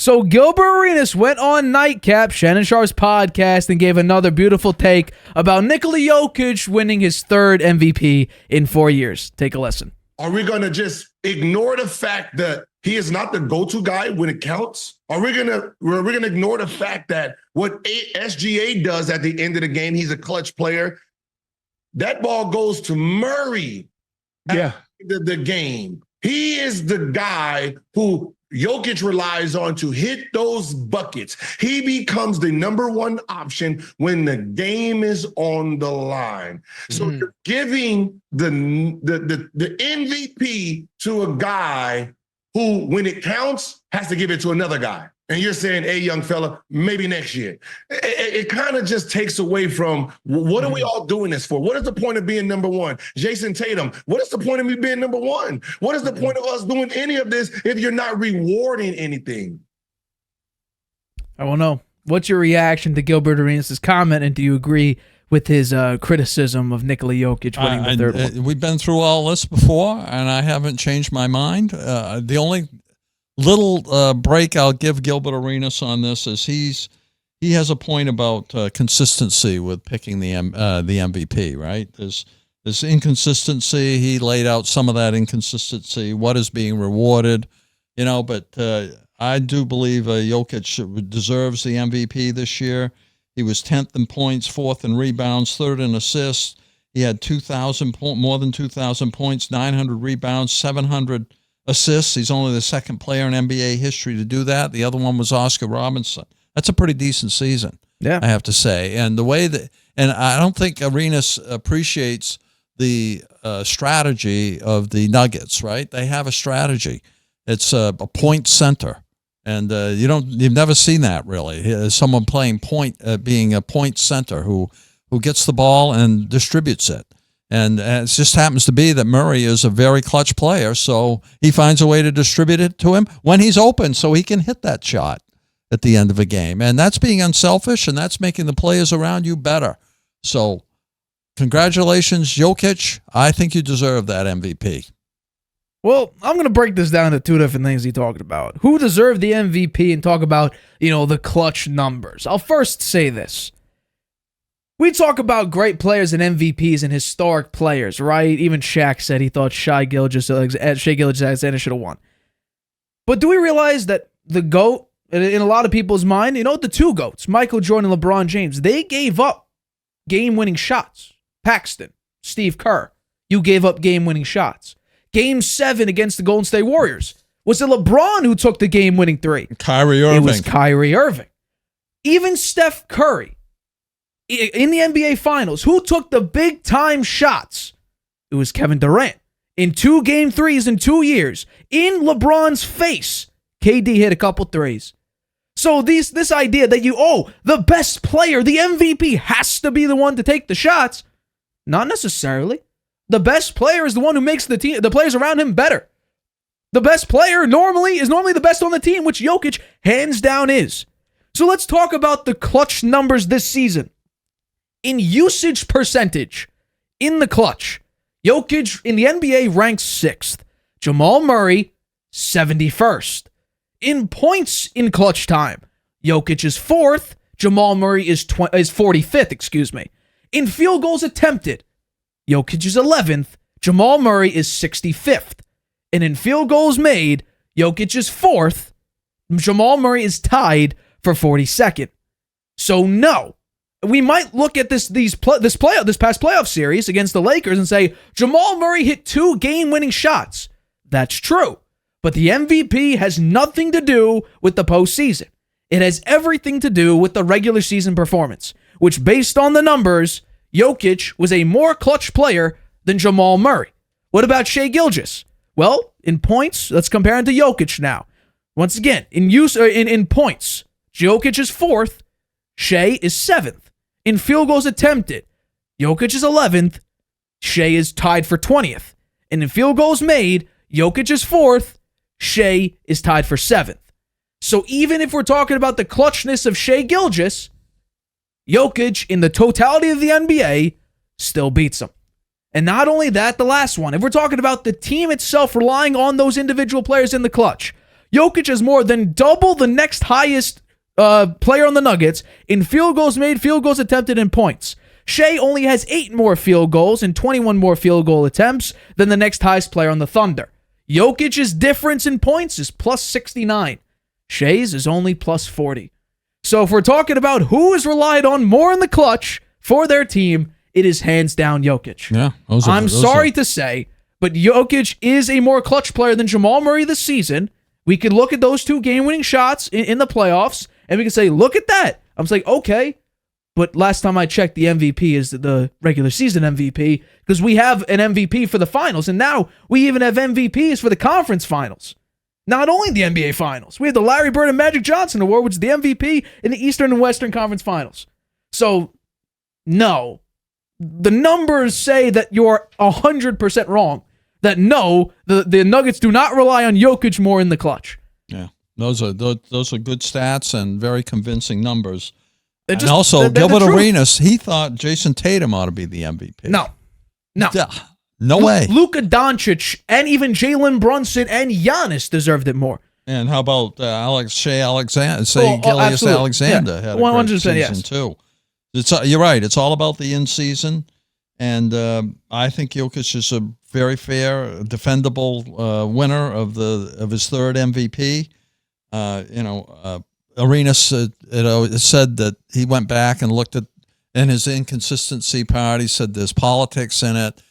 So Gilbert Arenas went on Nightcap, Shannon Sharp's podcast, and gave another beautiful take about Nikola Jokic winning his third MVP in 4 years. Take a listen. Are we going to just ignore the fact that he is not the go-to guy when it counts? Are we going to ignore the fact that what SGA does at the end of the game, he's a clutch player? That ball goes to Murray at the game. He is the guy who Jokic relies on to hit those buckets. He becomes the number one option when the game is on the line. So you're giving the MVP to a guy who, when it counts, has to give it to another guy. And you're saying, hey, young fella, maybe next year. It kind of just takes away from, what are we all doing this for? What is the point of being number one? Jason Tatum, what is the point of me being number one? What is the point of us doing any of this if you're not rewarding anything? I don't know. What's your reaction to Gilbert Arenas' comment, and do you agree with his criticism of Nikola Jokic winning the third one? We've been through all this before, and I haven't changed my mind. The only little break I'll give Gilbert Arenas on this is he has a point about consistency with picking the MVP, right? There's inconsistency. He laid out some of that inconsistency, what is being rewarded, but I do believe Jokic deserves the MVP this year. He was 10th in points, 4th in rebounds, 3rd in assists. He had more than 2,000 points, 900 rebounds, 700 assists. He's only the second player in NBA history to do that. The other one was Oscar Robertson. That's a pretty decent season, I have to say. And the way and I don't think Arenas appreciates the strategy of the Nuggets, right? They have a strategy. It's a point center. And you've never seen that really. Someone playing point, being a point center who gets the ball and distributes it. And it just happens to be that Murray is a very clutch player, so he finds a way to distribute it to him when he's open so he can hit that shot at the end of a game. And that's being unselfish, and that's making the players around you better. So congratulations, Jokic. I think you deserve that MVP. Well, I'm going to break this down to two different things he's talking about. Who deserved the MVP, and talk about, the clutch numbers. I'll first say this. We talk about great players and MVPs and historic players, right? Even Shaq said he thought Shai Gilgeous-Alexander should have won. But do we realize that the GOAT, in a lot of people's mind, the two GOATs, Michael Jordan and LeBron James, they gave up game-winning shots. Paxton, Steve Kerr, you gave up game-winning shots. Game 7 against the Golden State Warriors. Was it LeBron who took the game-winning three? Kyrie Irving. It was Kyrie Irving. Even Steph Curry, in the NBA Finals, who took the big-time shots? It was Kevin Durant. In 2 game threes in 2 years, in LeBron's face, KD hit a couple threes. So this idea that the best player, the MVP, has to be the one to take the shots, not necessarily. The best player is the one who makes the players around him better. The best player normally is the best on the team, which Jokic hands down is. So let's talk about the clutch numbers this season. In usage percentage, in the clutch, Jokic in the NBA ranks 6th. Jamal Murray, 71st. In points in clutch time, Jokic is 4th. Jamal Murray is 45th, In field goals attempted, Jokic is 11th. Jamal Murray is 65th. And in field goals made, Jokic is 4th. Jamal Murray is tied for 42nd. So no, we might look at this past playoff series against the Lakers and say, Jamal Murray hit 2 game-winning shots. That's true. But the MVP has nothing to do with the postseason. It has everything to do with the regular season performance, which, based on the numbers, Jokic was a more clutch player than Jamal Murray. What about Shai Gilgeous? Well, in points, let's compare him to Jokic now. Once again, in points, Jokic is 4th, Shai is 7th. In field goals attempted, Jokic is 11th, Shai is tied for 20th. And in field goals made, Jokic is 4th, Shai is tied for 7th. So even if we're talking about the clutchness of Shai Gilgeous, Jokic, in the totality of the NBA, still beats him. And not only that, the last one, if we're talking about the team itself relying on those individual players in the clutch, Jokic is more than double the next highest player on the Nuggets in field goals made, field goals attempted, and points. Shea only has 8 more field goals and 21 more field goal attempts than the next highest player on the Thunder. Jokic's difference in points is plus 69. Shea's is only plus 40. So if we're talking about who is relied on more in the clutch for their team, it is hands down Jokic. Yeah, I'm sorry to say, but Jokic is a more clutch player than Jamal Murray this season. We could look at those 2 game-winning shots in the playoffs, and we can say, look at that. I'm like, okay, but last time I checked, the MVP is the regular season MVP, because we have an MVP for the finals, and now we even have MVPs for the conference finals. Not only the NBA finals. We have the Larry Bird and Magic Johnson Award, which is the MVP in the Eastern and Western Conference finals. So, no. The numbers say that you're 100% wrong. That no, the Nuggets do not rely on Jokic more in the clutch. Yeah, those are good stats and very convincing numbers. Just, and also, they're Gilbert Arenas, he thought Jason Tatum ought to be the MVP. No. No way. Luka Doncic and even Jalen Brunson and Giannis deserved it more. And how about Shea Alexander? Gilgeous Alexander had a great 100%, season yes. too. You're right. It's all about the in-season. And I think Jokic is a very fair, defendable winner of his 3rd MVP. Arenas said that he went back and looked at in his inconsistency part. He said there's politics in it.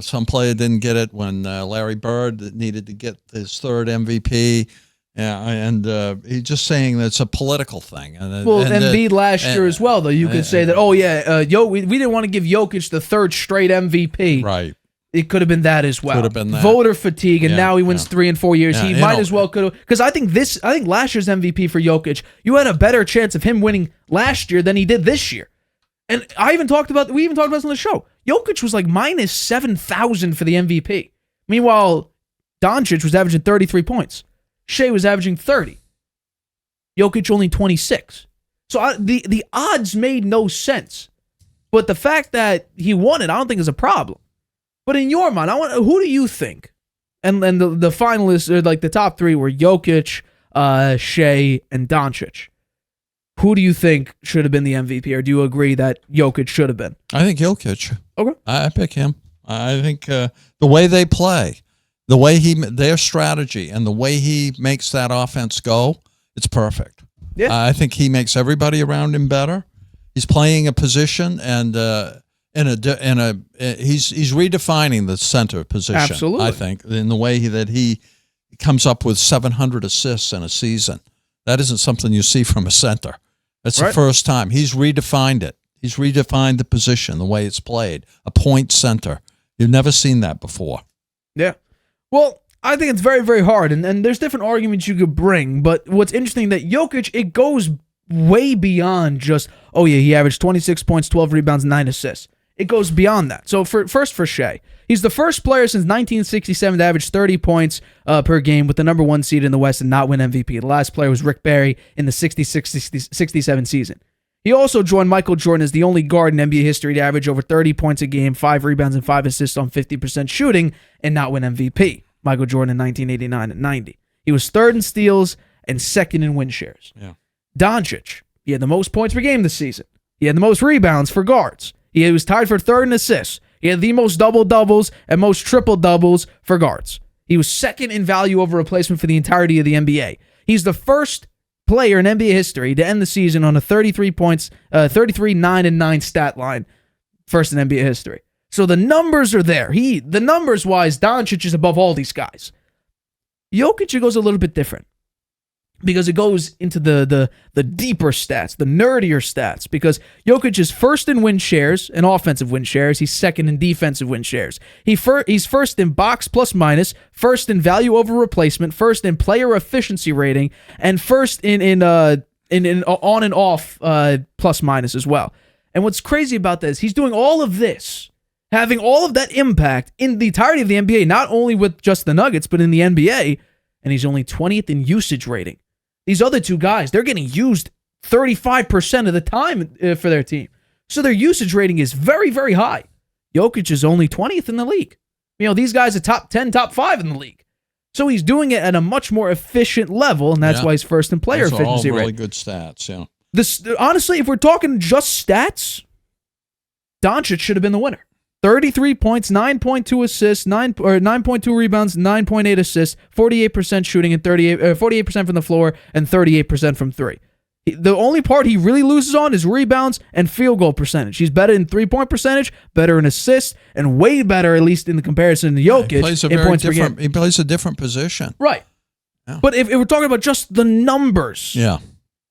Some player didn't get it when Larry Bird needed to get his 3rd MVP. And he's just saying that it's a political thing. Embiid last year as well, though. You could say that, we didn't want to give Jokic the 3rd straight MVP. Right. It could have been that as well. Could have been that. Voter fatigue, and now he wins 3 and 4 years. He might as well could have, because I think last year's MVP for Jokic, you had a better chance of him winning last year than he did this year. And we even talked about this on the show. Jokic was like minus 7,000 for the MVP. Meanwhile, Doncic was averaging 33 points. Shea was averaging 30. Jokic only 26. So the odds made no sense. But the fact that he won it, I don't think is a problem. But in your mind, who do you think? And the finalists, or like the top 3 were Jokic, Shea, and Doncic. Who do you think should have been the MVP, or do you agree that Jokic should have been? I think Jokic. Okay. I pick him. I think the way they play, the way their strategy, and the way he makes that offense go, it's perfect. Yeah. I think he makes everybody around him better. He's playing a position, and he's redefining the center position. Absolutely. I think in the way that he comes up with 700 assists in a season. That isn't something you see from a center. That's the first time. He's redefined it. He's redefined the position, the way it's played. A point center. You've never seen that before. Yeah. Well, I think it's very, very hard, and there's different arguments you could bring, but what's interesting that Jokic, it goes way beyond just, he averaged 26 points, 12 rebounds, 9 assists. It goes beyond that. So first for Shea. He's the first player since 1967 to average 30 points per game with the number 1 seed in the West and not win MVP. The last player was Rick Barry in the 66-67 season. He also joined Michael Jordan as the only guard in NBA history to average over 30 points a game, 5 rebounds, and 5 assists on 50% shooting and not win MVP. Michael Jordan in 1989 and 90. He was 3rd in steals and 2nd in win shares. Yeah. Doncic, he had the most points per game this season. He had the most rebounds for guards. He was tied for 3rd in assists. He had the most double-doubles and most triple-doubles for guards. He was 2nd in value over replacement for the entirety of the NBA. He's the first player in NBA history to end the season on a 33 points, 33, 9, and 9 stat line. First in NBA history. So the numbers are there. The numbers-wise, Doncic is above all these guys. Jokic goes a little bit different. Because it goes into the deeper stats, the nerdier stats. Because Jokic is 1st in win shares, in offensive win shares. He's 2nd in defensive win shares. He's 1st in box plus minus, 1st in value over replacement, 1st in player efficiency rating, and 1st in on and off plus minus as well. And what's crazy about this, he's doing all of this, having all of that impact in the entirety of the NBA, not only with just the Nuggets, but in the NBA, and he's only 20th in usage rating. These other 2 guys, they're getting used 35% of the time for their team. So their usage rating is very, very high. Jokic is only 20th in the league. These guys are top 10, top 5 in the league. So he's doing it at a much more efficient level, and that's why he's first in player Those efficiency are all really rate. good stats, yeah. Honestly, if we're talking just stats, Doncic should have been the winner. 33 points, 9.2 assists, 9.2 rebounds, 9.8 assists, 48% shooting, and 48% from the floor, and 38% from three. The only part he really loses on is rebounds and field goal percentage. He's better in three-point percentage, better in assists, and way better, at least in the comparison to Jokic, in points per game. He plays a different position. Right. Yeah. But if we're talking about just the numbers, well,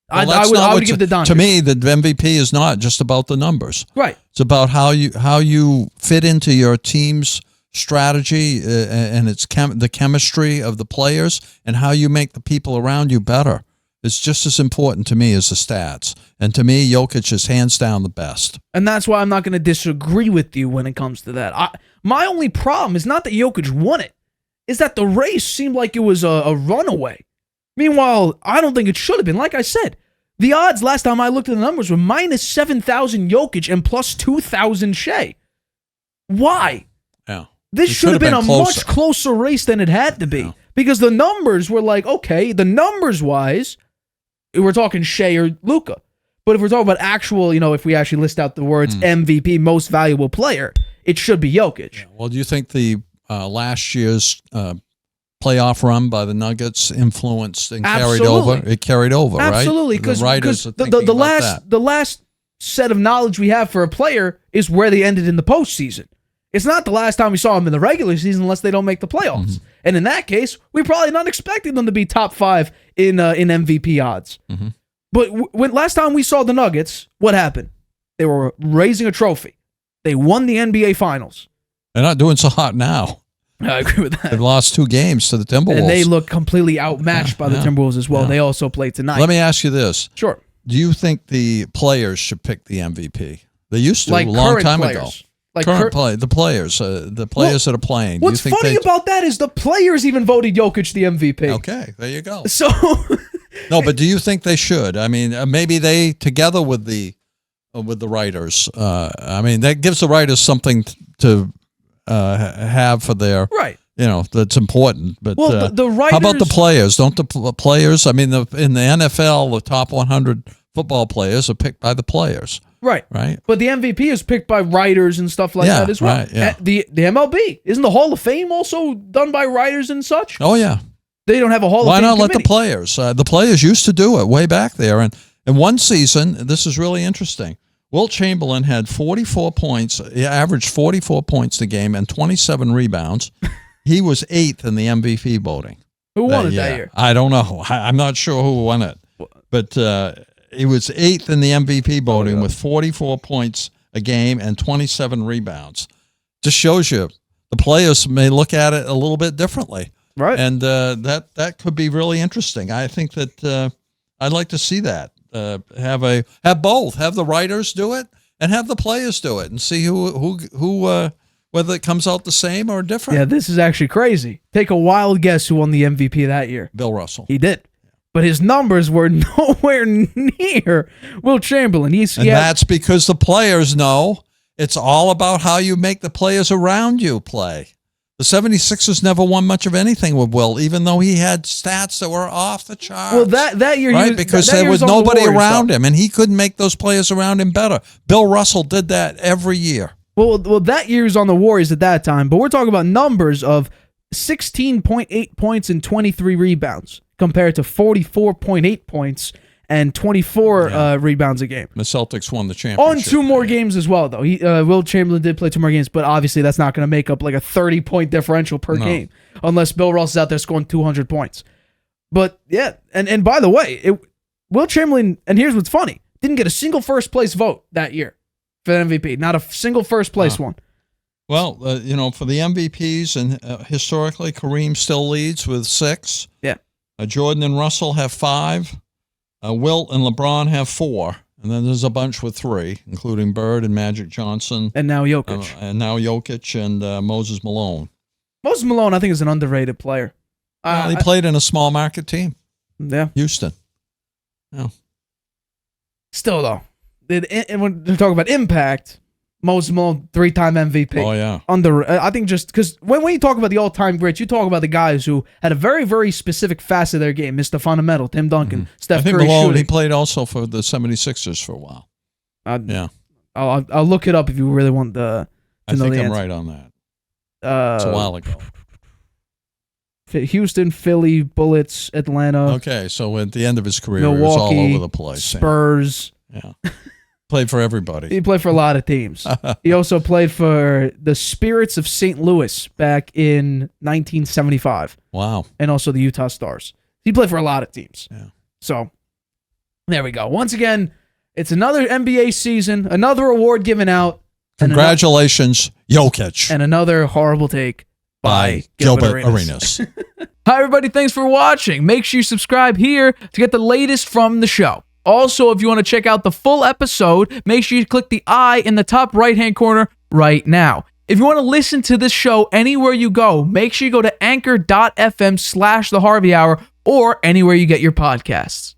I would give the Doncic. To me, the MVP is not just about the numbers. Right. It's about how you fit into your team's strategy and it's the chemistry of the players and how you make the people around you better. It's just as important to me as the stats. And to me, Jokic is hands down the best. And that's why I'm not going to disagree with you when it comes to that. My only problem is not that Jokic won it. Is that the race seemed like it was a runaway. Meanwhile, I don't think it should have been. Like I said, the odds last time I looked at the numbers were minus 7,000 Jokic and plus 2,000 Shea. Why? Yeah. This should have been a much closer race than it had to be. Yeah. Because the numbers were like, okay, the numbers-wise, we're talking Shea or Luka. But if we're talking about actual, if we actually list out the words MVP, most valuable player, it should be Jokic. Yeah. Well, do you think the last year's playoff run by the Nuggets influenced and carried over? It carried over, right? Absolutely, because the last set of knowledge we have for a player is where they ended in the postseason. It's not the last time we saw them in the regular season unless they don't make the playoffs. Mm-hmm. And in that case, we're probably not expecting them to be top 5 in MVP odds. Mm-hmm. But when last time we saw the Nuggets, what happened? They were raising a trophy. They won the NBA Finals. They're not doing so hot now. I agree with that. They've lost 2 games to the Timberwolves. And they look completely outmatched by the Timberwolves as well. Yeah. They also played tonight. Let me ask you this. Sure. Do you think the players should pick the MVP? They used to like a long time players. ago. Like the players that are playing. What's funny about that is the players even voted Jokic the MVP. Okay, there you go. So no, but do you think they should? I mean, maybe they together with the writers. I mean, that gives the writers something to have for their right. That's important. But the writers. How about the players? Don't the players? I mean, in the NFL, the top 100 football players are picked by the players. Right. But the MVP is picked by writers and stuff like that as well. Right, yeah. The MLB, isn't the Hall of Fame also done by writers and such? Oh, yeah. They don't have a Hall of Fame Why not committee. let the players? The players used to do it way back there. And in one season, this is really interesting, Wilt Chamberlain had 44 points. He averaged 44 points a game and 27 rebounds. He was 8th in the MVP voting. Who won it that year? I don't know. I'm not sure who won it. But he was 8th in the MVP voting with 44 points a game and 27 rebounds. Just shows you the players may look at it a little bit differently. Right. And that could be really interesting. I think that I'd like to see that. Have both. Have the writers do it and have the players do it and see who whether it comes out the same or different. Yeah, this is actually crazy. Take a wild guess who won the MVP that year. Bill Russell. He did. But his numbers were nowhere near Wilt Chamberlain. That's because the players know it's all about how you make the players around you play. The 76ers never won much of anything with Wilt, even though he had stats that were off the charts. Well, that year, right? Because there was nobody around him, and he couldn't make those players around him better. Bill Russell did that every year. Well, that year was on the Warriors at that time, but we're talking about numbers of 16.8 points and 23 rebounds. Compared to 44.8 points and 24 rebounds a game. The Celtics won the championship. On 2 more games as well, though. Wilt Chamberlain did play 2 more games, but obviously that's not going to make up like a 30-point differential per game unless Bill Russell's out there scoring 200 points. But, yeah, and by the way, Wilt Chamberlain, and here's what's funny, didn't get a single first-place vote that year for the MVP. Not a single first-place one. Well, for the MVPs, and historically, Kareem still leads with 6. Yeah. Jordan and Russell have 5. Wilt and LeBron have 4. And then there's a bunch with 3, including Bird and Magic Johnson. And now Jokic. And Moses Malone. Moses Malone, I think, is an underrated player. He played in a small market team. Yeah. Houston. Yeah. Still, though, and when they're talking about impact, Moses Malone, 3-time MVP. Oh, yeah. I think just because when you talk about the all-time greats, you talk about the guys who had a very, very specific facet of their game. Mr. Fundamental, Tim Duncan, Steph Curry. Malone, he played also for the 76ers for a while. Yeah. I'll look it up if you really want the. I think I'm right on that. It's a while ago. Houston, Philly, Bullets, Atlanta. Okay, so at the end of his career, Milwaukee, he was all over the place. Spurs. Yeah. Played for everybody. He played for a lot of teams. He also played for the Spirits of St. Louis back in 1975. Wow. And also the Utah Stars. He played for a lot of teams. Yeah. So, there we go. Once again, it's another NBA season, another award given out. Congratulations, Jokic. And another horrible take by Gilbert Arenas. Hi, everybody. Thanks for watching. Make sure you subscribe here to get the latest from the show. Also, if you want to check out the full episode, make sure you click the I in the top right-hand corner right now. If you want to listen to this show anywhere you go, make sure you go to anchor.fm/The Harvey Hour or anywhere you get your podcasts.